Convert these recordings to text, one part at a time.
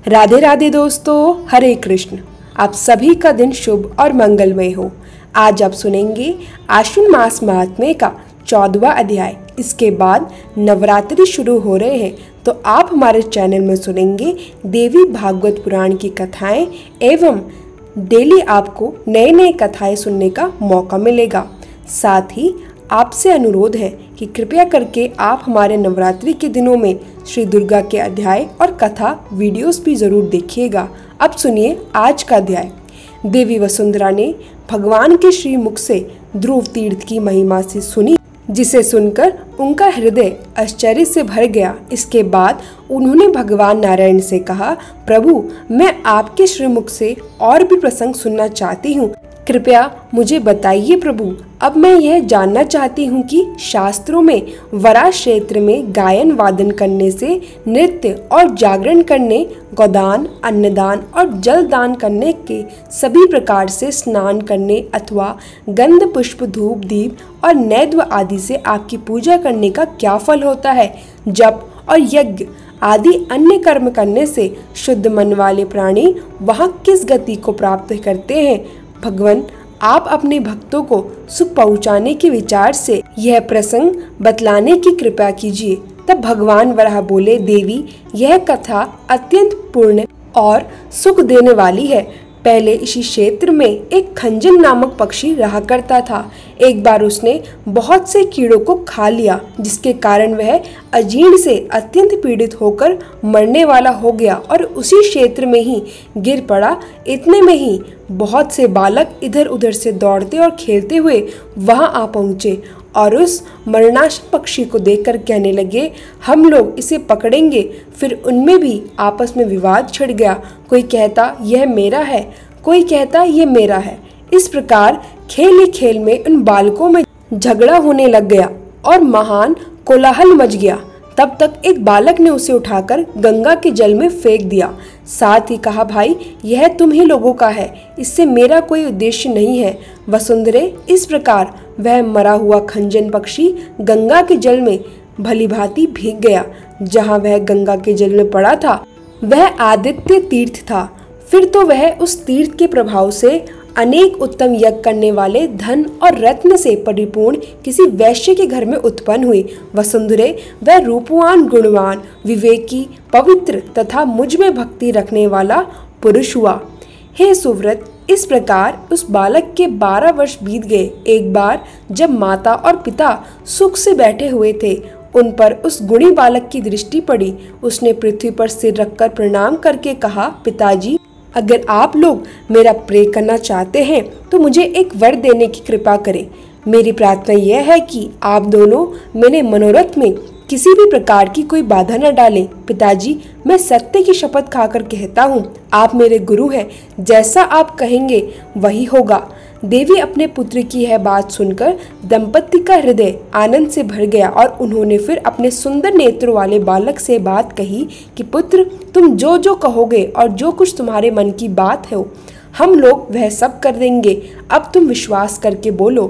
राधे राधे दोस्तों, हरे कृष्ण। आप सभी का दिन शुभ और मंगलमय हो। आज आप सुनेंगे आश्विन मास महात्म्य का 14वां अध्याय। इसके बाद नवरात्रि शुरू हो रहे हैं, तो आप हमारे चैनल में सुनेंगे देवी भागवत पुराण की कथाएं एवं डेली आपको नए नए कथाएं सुनने का मौका मिलेगा। साथ ही आपसे अनुरोध है कि कृपया करके आप हमारे नवरात्रि के दिनों में श्री दुर्गा के अध्याय और कथा वीडियोस भी जरूर देखिएगा। अब सुनिए आज का अध्याय। देवी वसुंधरा ने भगवान के श्री मुख से ध्रुव तीर्थ की महिमा से सुनी, जिसे सुनकर उनका हृदय आश्चर्य से भर गया। इसके बाद उन्होंने भगवान नारायण से कहा, प्रभु, मैं आपके श्रीमुख से और भी प्रसंग सुनना चाहती हूँ। कृपया मुझे बताइए प्रभु। अब मैं यह जानना चाहती हूँ कि शास्त्रों में वरा क्षेत्र में गायन वादन करने से, नृत्य और जागरण करने, गोदान, अन्नदान और जल दान करने के, सभी प्रकार से स्नान करने अथवा गंध पुष्प धूप दीप और नैद्य आदि से आपकी पूजा करने का क्या फल होता है? जप और यज्ञ आदि अन्य कर्म करने से शुद्ध मन वाले प्राणी वहाँ किस गति को प्राप्त करते हैं? भगवान, आप अपने भक्तों को सुख पहुँचाने के विचार से यह प्रसंग बतलाने की कृपा कीजिए। तब भगवान वराह बोले, देवी, यह कथा अत्यंत पूर्ण और सुख देने वाली है। पहले इसी क्षेत्र में एक खंजन नामक पक्षी रहा करता था। एक बार उसने बहुत से कीड़ों को खा लिया, जिसके कारण वह अजीर्ण से अत्यंत पीड़ित होकर मरने वाला हो गया और उसी क्षेत्र में ही गिर पड़ा। इतने में ही बहुत से बालक इधर उधर से दौड़ते और खेलते हुए वहां आ पहुंचे और उस मरणासन पक्षी को देखकर कहने लगे, हम लोग इसे पकड़ेंगे। फिर उनमें भी आपस में विवाद छिड़ गया। कोई कहता यह मेरा है, कोई कहता ये मेरा है। इस प्रकार खेल ही खेल में उन बालकों में झगड़ा होने लग गया और महान कोलाहल मच गया। तब तक एक बालक ने उसे उठाकर गंगा के जल में फेंक दिया। साथ ही कहा, भाई, यह तुम ही लोगों का है, इससे मेरा कोई उद्देश्य नहीं है। वसुंधरे, इस प्रकार वह मरा हुआ खंजन पक्षी गंगा के जल में भली भांति भीग गया। जहाँ वह गंगा के जल में पड़ा था वह आदित्य तीर्थ था। फिर तो वह उस तीर्थ के प्रभाव से अनेक उत्तम यज्ञ करने वाले धन और रत्न से परिपूर्ण किसी वैश्य के घर में उत्पन्न हुई। वसुंधरे, वह रूपवान, गुणवान, विवेकी, पवित्र तथा मुझ में भक्ति रखने वाला पुरुष हुआ। हे सुव्रत, इस प्रकार उस बालक के 12 वर्ष बीत गए। एक बार जब माता और पिता सुख से बैठे हुए थे, उन पर उस गुणी बालक की दृष्टि पड़ी। उसने पृथ्वी पर सिर रखकर प्रणाम करके कहा, पिताजी, अगर आप लोग मेरा प्रेम करना चाहते हैं तो मुझे एक वर देने की कृपा करें। मेरी प्रार्थना यह है कि आप दोनों मेरे मनोरथ में किसी भी प्रकार की कोई बाधा न डालें। पिताजी, मैं सत्य की शपथ खाकर कहता हूँ, आप मेरे गुरु हैं। जैसा आप कहेंगे वही होगा। देवी अपने पुत्र की यह बात सुनकर दंपति का हृदय आनंद से भर गया और उन्होंने फिर अपने सुंदर नेत्रों वाले बालक से बात कही कि पुत्र, तुम जो जो कहोगे और जो कुछ तुम्हारे मन की बात है हम लोग वह सब कर देंगे। अब तुम विश्वास करके बोलो।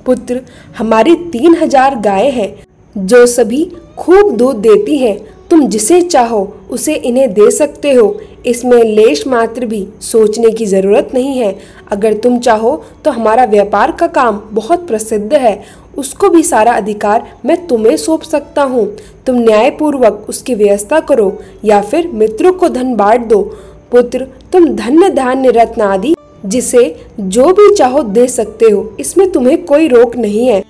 पुत्र, हमारी 3000 गायें हैं जो सभी खूब दूध देती हैं। तुम जिसे चाहो उसे इन्हें दे सकते हो। इसमें लेश मात्र भी सोचने की जरूरत नहीं है। अगर तुम चाहो तो हमारा व्यापार का काम बहुत प्रसिद्ध है, उसको भी सारा अधिकार मैं तुम्हें सौंप सकता हूँ। तुम न्यायपूर्वक उसकी व्यवस्था करो या फिर मित्रों को धन बांट दो। पुत्र, तुम धन्य धान्य रत्न आदि जिसे जो भी चाहो दे सकते हो, इसमें तुम्हें कोई रोक नहीं है।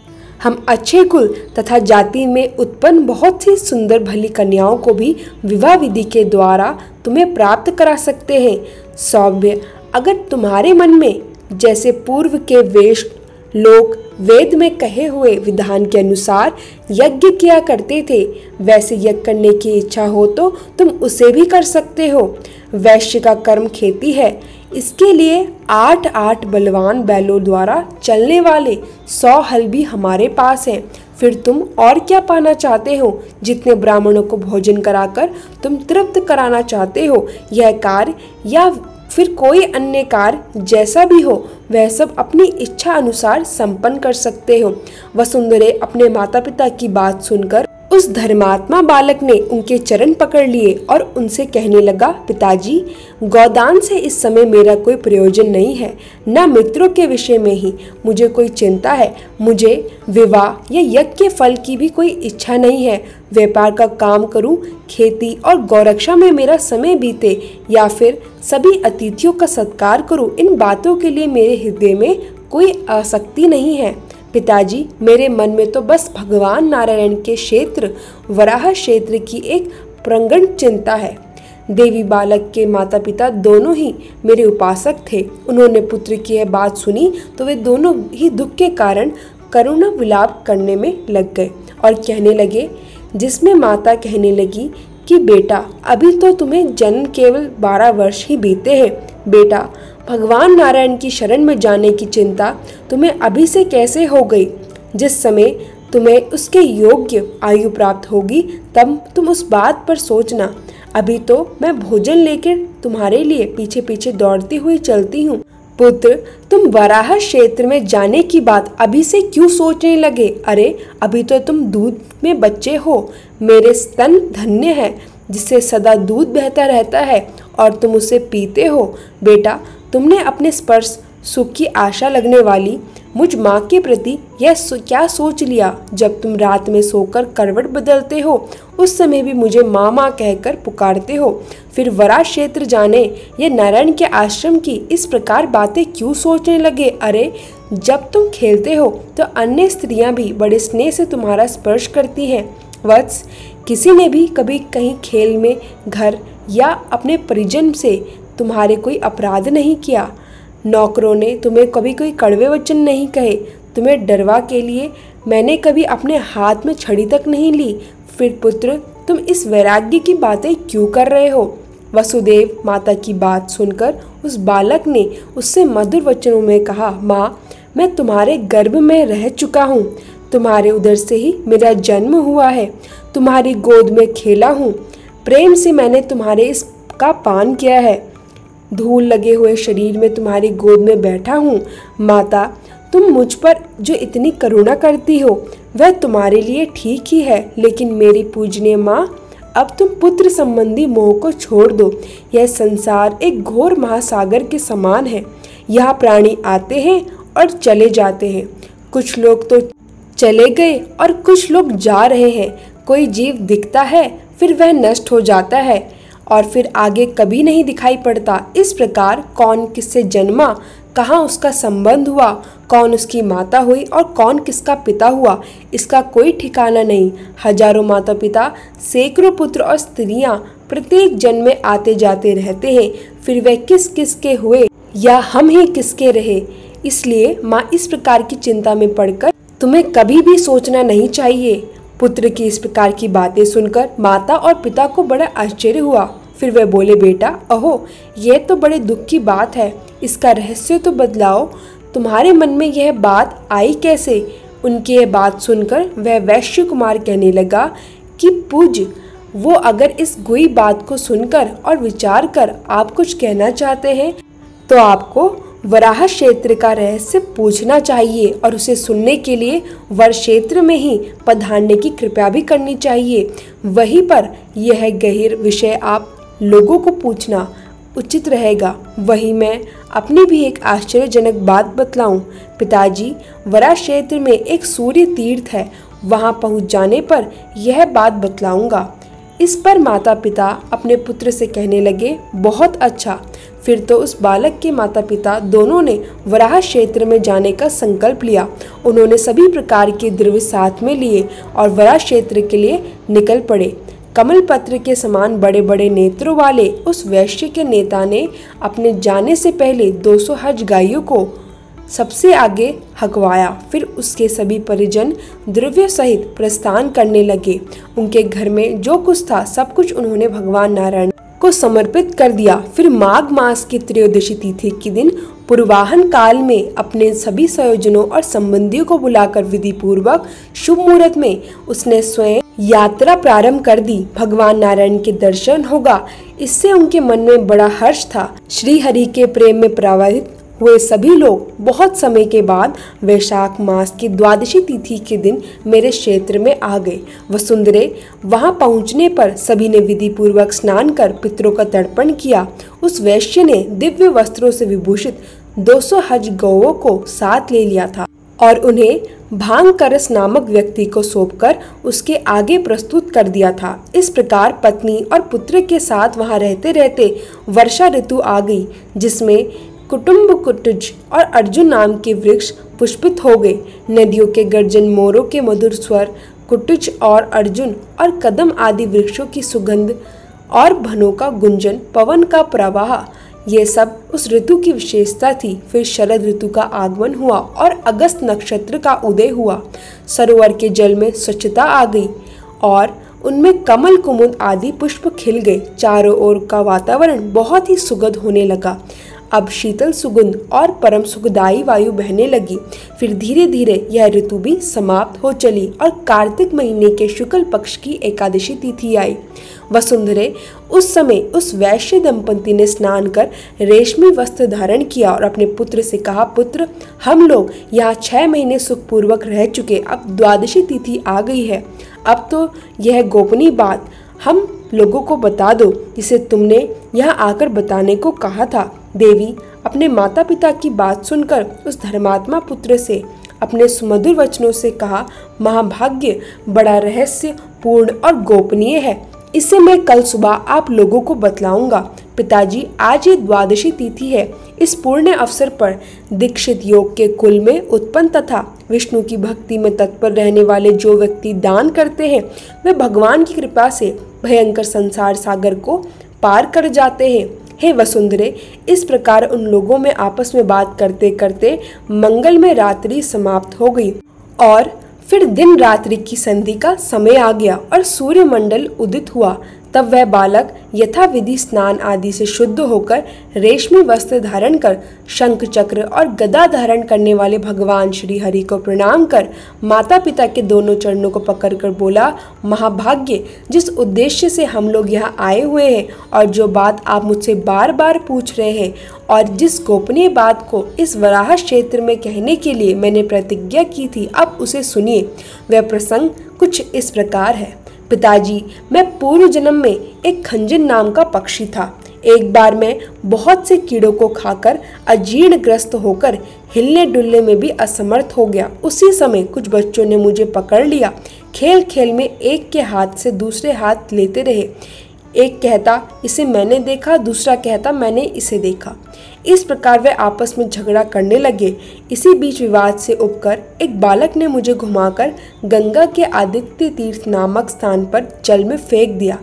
हम अच्छे कुल तथा जाति में उत्पन्न बहुत सी सुंदर भली कन्याओं को भी विवाह विधि के द्वारा तुम्हें प्राप्त करा सकते हैं। सौम्य, अगर तुम्हारे मन में जैसे पूर्व के वेश लोग वेद में कहे हुए विधान के अनुसार यज्ञ किया करते थे, वैसे यज्ञ करने की इच्छा हो तो तुम उसे भी कर सकते हो। वैश्य का कर्म खेती है। इसके लिए 8 बलवान बैलों द्वारा चलने वाले 100 हल भी हमारे पास हैं। फिर तुम और क्या पाना चाहते हो? जितने ब्राह्मणों को भोजन कराकर तुम तृप्त कराना चाहते हो, यह कार्य या फिर कोई अन्य कार्य जैसा भी हो, वह सब अपनी इच्छा अनुसार संपन्न कर सकते हो। वसुंधरे अपने माता पिता की बात सुनकर उस धर्मात्मा बालक ने उनके चरण पकड़ लिए और उनसे कहने लगा, पिताजी, गोदान से इस समय मेरा कोई प्रयोजन नहीं है, न मित्रों के विषय में ही मुझे कोई चिंता है। मुझे विवाह या यज्ञ के फल की भी कोई इच्छा नहीं है। व्यापार का काम करूं, खेती और गौरक्षा में मेरा समय बीते, या फिर सभी अतिथियों का सत्कार करूं, इन बातों के लिए मेरे हृदय में कोई आसक्ति नहीं है। पिताजी, मेरे मन में तो बस भगवान नारायण के क्षेत्र वराह क्षेत्र की एक प्रंगण चिंता है। देवी बालक के माता पिता दोनों ही मेरे उपासक थे। उन्होंने पुत्र की यह बात सुनी तो वे दोनों ही दुख के कारण करुणा विलाप करने में लग गए और कहने लगे, जिसमें माता कहने लगी कि बेटा, अभी तो तुम्हें जन्म केवल 12 वर्ष ही बीते हैं। बेटा, भगवान नारायण की शरण में जाने की चिंता तुम्हें अभी से कैसे हो गई? जिस समय तुम्हें उसके योग्य आयु प्राप्त होगी तब तुम उस बात पर सोचना। अभी तो मैं भोजन लेकर तुम्हारे लिए पीछे पीछे दौड़ती हुई चलती हूँ। पुत्र, तुम वराह क्षेत्र में जाने की बात अभी से क्यों सोचने लगे? अरे, अभी तो तुम दूध में बच्चे हो। मेरे स्तन धन्य है जिससे सदा दूध बहता रहता है और तुम उसे पीते हो। बेटा, तुमने अपने स्पर्श सुख की आशा लगने वाली मुझ माँ के प्रति यह क्या सोच लिया? जब तुम रात में सोकर करवट बदलते हो उस समय भी मुझे माँ माँ कहकर पुकारते हो। फिर वराह क्षेत्र जाने या नारायण के आश्रम की इस प्रकार बातें क्यों सोचने लगे? अरे, जब तुम खेलते हो तो अन्य स्त्रियां भी बड़े स्नेह से तुम्हारा स्पर्श करती हैं। वत्स, किसी ने भी कभी कहीं खेल में घर या अपने परिजन से तुम्हारे कोई अपराध नहीं किया। नौकरों ने तुम्हें कभी कोई कड़वे वचन नहीं कहे। तुम्हें डरवा के लिए मैंने कभी अपने हाथ में छड़ी तक नहीं ली। फिर पुत्र, तुम इस वैराग्य की बातें क्यों कर रहे हो? वसुदेव माता की बात सुनकर उस बालक ने उससे मधुर वचनों में कहा, माँ, मैं तुम्हारे गर्भ में रह चुका हूँ। तुम्हारे उदर से ही मेरा जन्म हुआ है। तुम्हारी गोद में खेला हूँ। प्रेम से मैंने तुम्हारे इसका पान किया है। धूल लगे हुए शरीर में तुम्हारी गोद में बैठा हूँ। माता, तुम मुझ पर जो इतनी करुणा करती हो वह तुम्हारे लिए ठीक ही है, लेकिन मेरी पूजनीय माँ, अब तुम पुत्र संबंधी मोह को छोड़ दो। यह संसार एक घोर महासागर के समान है। यहाँ प्राणी आते हैं और चले जाते हैं। कुछ लोग तो चले गए और कुछ लोग जा रहे हैं। कोई जीव दिखता है, फिर वह नष्ट हो जाता है और फिर आगे कभी नहीं दिखाई पड़ता। इस प्रकार कौन किससे जन्मा, कहाँ उसका संबंध हुआ, कौन उसकी माता हुई और कौन किसका पिता हुआ, इसका कोई ठिकाना नहीं। हजारों माता पिता, सैकड़ों पुत्र और स्त्रियां प्रत्येक जन्म में आते जाते रहते हैं। फिर वे किस किस के हुए या हम ही किसके रहे। इसलिए माँ, इस प्रकार की चिंता में पड़कर तुम्हें कभी भी सोचना नहीं चाहिए। पुत्र की इस प्रकार की बातें सुनकर माता और पिता को बड़ा आश्चर्य हुआ। फिर वे बोले, बेटा, अहो, यह तो बड़े दुख की बात है। इसका रहस्य तो बतलाओ। तुम्हारे मन में यह बात आई कैसे? उनकी यह बात सुनकर वह वैश्य कुमार कहने लगा कि पूज्य, वो अगर इस गुई बात को सुनकर और विचार कर आप कुछ कहना चाहते हैं तो आपको वराह क्षेत्र का रहस्य पूछना चाहिए और उसे सुनने के लिए वर क्षेत्र में ही पधारने की कृपा भी करनी चाहिए। वहीं पर यह गहीर विषय आप लोगों को पूछना उचित रहेगा। वही मैं अपनी भी एक आश्चर्यजनक बात बतलाऊं। पिताजी, वराह क्षेत्र में एक सूर्य तीर्थ है। वहां पहुंच जाने पर यह बात बतलाऊंगा। इस पर माता पिता अपने पुत्र से कहने लगे, बहुत अच्छा। फिर तो उस बालक के माता पिता दोनों ने वराह क्षेत्र में जाने का संकल्प लिया। उन्होंने सभी प्रकार के द्रव्य साथ में लिए और वराह क्षेत्र के लिए निकल पड़े। कमल पत्र के समान बड़े बड़े नेत्रों वाले उस वैश्य के नेता ने अपने जाने से पहले 200 हज गायों को सबसे आगे हकवाया। फिर उसके सभी परिजन द्रव्य सहित प्रस्थान करने लगे। उनके घर में जो कुछ था सब कुछ उन्होंने भगवान नारायण को समर्पित कर दिया। फिर माघ मास की त्रयोदशी तिथि के दिन पूर्वाहन काल में अपने सभी संयोजनों और संबंधियों को बुलाकर विधि पूर्वक शुभ मुहूर्त में उसने स्वयं यात्रा प्रारंभ कर दी। भगवान नारायण के दर्शन होगा, इससे उनके मन में बड़ा हर्ष था। श्री हरि के प्रेम में प्रवाहित हुए सभी लोग बहुत समय के बाद वैशाख मास की द्वादशी तिथि के दिन मेरे क्षेत्र में आ गए। वसुंधरे, वहां पहुंचने पर सभी ने विधि पूर्वक स्नान कर पितरों का तर्पण किया। उस वैश्य ने दिव्य वस्त्रों से विभूषित 200 हज गौओं को साथ ले लिया था और उन्हें भांगकरस नामक व्यक्ति को सौंपकर उसके आगे प्रस्तुत कर दिया था। इस प्रकार पत्नी और पुत्र के साथ वहां रहते रहते वर्षा ऋतु आ गई, जिसमें कुटुम्ब कुटुज और अर्जुन नाम के वृक्ष पुष्पित हो गए। नदियों के गर्जन, मोरों के मधुर स्वर, कुटुज और अर्जुन और कदम आदि वृक्षों की सुगंध और भनों का गुंजन, पवन का प्रवाह, ये सब उस ऋतु की विशेषता थी। फिर शरद ऋतु का आगमन हुआ और अगस्त नक्षत्र का उदय हुआ। सरोवर के जल में स्वच्छता आ गई और उनमें कमल, कुमुद आदि पुष्प खिल गए। चारों ओर का वातावरण बहुत ही सुगंध होने लगा। अब शीतल सुगंध और परम सुखदायी वायु बहने लगी। फिर धीरे धीरे यह ऋतु भी समाप्त हो चली और कार्तिक महीने के शुक्ल पक्ष की एकादशी तिथि आई। वसुंधरे, उस समय उस वैश्य दंपति ने स्नान कर रेशमी वस्त्र धारण किया और अपने पुत्र से कहा, पुत्र, हम लोग यहाँ 6 महीने सुखपूर्वक रह चुके, अब द्वादशी तिथि आ गई है। अब तो यह गोपनीय बात हम लोगों को बता दो जिसे तुमने यहाँ आकर बताने को कहा था। देवी अपने माता पिता की बात सुनकर उस धर्मात्मा पुत्र से अपने सुमधुर वचनों से कहा, महाभाग्य बड़ा रहस्य पूर्ण और गोपनीय है, इसे मैं कल सुबह आप लोगों को बतलाऊंगा। पिताजी, आज ये द्वादशी तिथि है। इस पुण्य अवसर पर दीक्षित योग के कुल में उत्पन्न तथा विष्णु की भक्ति में तत्पर रहने वाले जो व्यक्ति दान करते हैं, वे भगवान की कृपा से भयंकर संसार सागर को पार कर जाते हैं। हे वसुंधरे, इस प्रकार उन लोगों में आपस में बात करते करते मंगलमय रात्रि समाप्त हो गई और फिर दिन रात्रि की संधि का समय आ गया और सूर्य मंडल उदित हुआ। तब वह बालक यथाविधि स्नान आदि से शुद्ध होकर रेशमी वस्त्र धारण कर शंख चक्र और गदा धारण करने वाले भगवान श्री हरि को प्रणाम कर माता पिता के दोनों चरणों को पकड़कर बोला, महाभाग्य, जिस उद्देश्य से हम लोग यहाँ आए हुए हैं और जो बात आप मुझसे बार बार पूछ रहे हैं और जिस गोपनीय बात को इस वराह क्षेत्र में कहने के लिए मैंने प्रतिज्ञा की थी, अब उसे सुनिए। वह प्रसंग कुछ इस प्रकार है। पिताजी, मैं पूर्व जन्म में एक खंजन नाम का पक्षी था। एक बार मैं बहुत से कीड़ों को खाकर अजीर्ण ग्रस्त होकर हिलने डुलने में भी असमर्थ हो गया। उसी समय कुछ बच्चों ने मुझे पकड़ लिया। खेल खेल में एक के हाथ से दूसरे हाथ लेते रहे। एक कहता, इसे मैंने देखा, दूसरा कहता, मैंने इसे देखा। इस प्रकार वे आपस में झगड़ा करने लगे। इसी बीच विवाद से उबकर एक बालक ने मुझे घुमाकर गंगा के आदित्य तीर्थ नामक स्थान पर जल में फेंक दिया,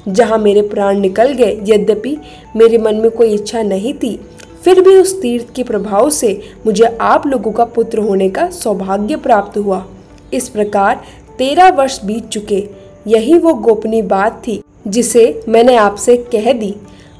जहाँ मेरे प्राण निकल गए। यद्यपि मेरे मन में कोई इच्छा नहीं थी, फिर भी उस तीर्थ के प्रभाव से मुझे आप लोगों का पुत्र होने का सौभाग्य प्राप्त हुआ। इस प्रकार 13 वर्ष बीत चुके। यही वो गोपनीय बात थी जिसे मैंने आपसे कह दी।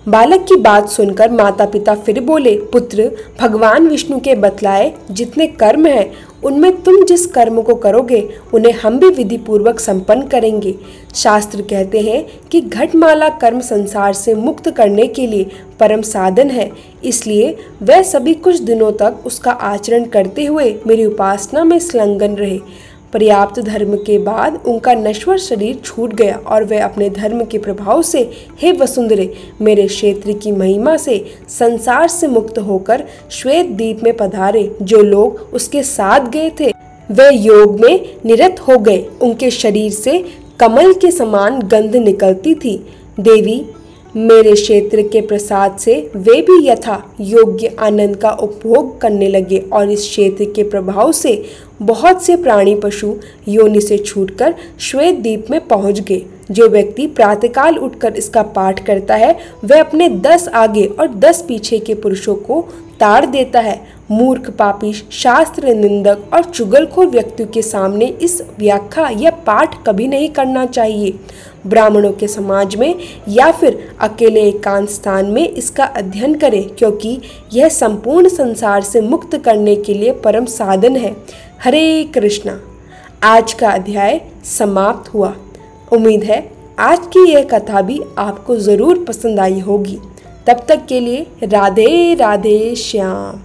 बालक की बात सुनकर माता पिता फिर बोले, पुत्र, भगवान विष्णु के बतलाए जितने कर्म हैं, उनमें तुम जिस कर्म को करोगे उन्हें हम भी विधि पूर्वक संपन्न करेंगे। शास्त्र कहते हैं कि घटमाला कर्म संसार से मुक्त करने के लिए परम साधन है, इसलिए वह सभी कुछ दिनों तक उसका आचरण करते हुए मेरी उपासना में संलग्न रहे। पर्याप्त धर्म के बाद उनका नश्वर शरीर छूट गया और वे अपने धर्म के प्रभाव से, हे वसुंधरे, मेरे क्षेत्र की महिमा से संसार से मुक्त होकर श्वेत द्वीप में पधारे। जो लोग उसके साथ गए थे वे योग में निरत हो गए। उनके शरीर से कमल के समान गंध निकलती थी। देवी, मेरे क्षेत्र के प्रसाद से वे भी यथा योग्य आनंद का उपभोग करने लगे और इस क्षेत्र के प्रभाव से बहुत से प्राणी पशु योनि से छूटकर श्वेत द्वीप में पहुंच गए। जो व्यक्ति प्रातःकाल उठकर इसका पाठ करता है वह अपने 10 आगे और 10 पीछे के पुरुषों को ताड़ देता है। मूर्ख, पापी, शास्त्र निंदक और चुगलखोर व्यक्तियों के सामने इस व्याख्या या पाठ कभी नहीं करना चाहिए। ब्राह्मणों के समाज में या फिर अकेले एकांत स्थान में इसका अध्ययन करें, क्योंकि यह संपूर्ण संसार से मुक्त करने के लिए परम साधन है। हरे कृष्णा। आज का अध्याय समाप्त हुआ। उम्मीद है आज की यह कथा भी आपको ज़रूर पसंद आई होगी। तब तक के लिए राधे राधे श्याम।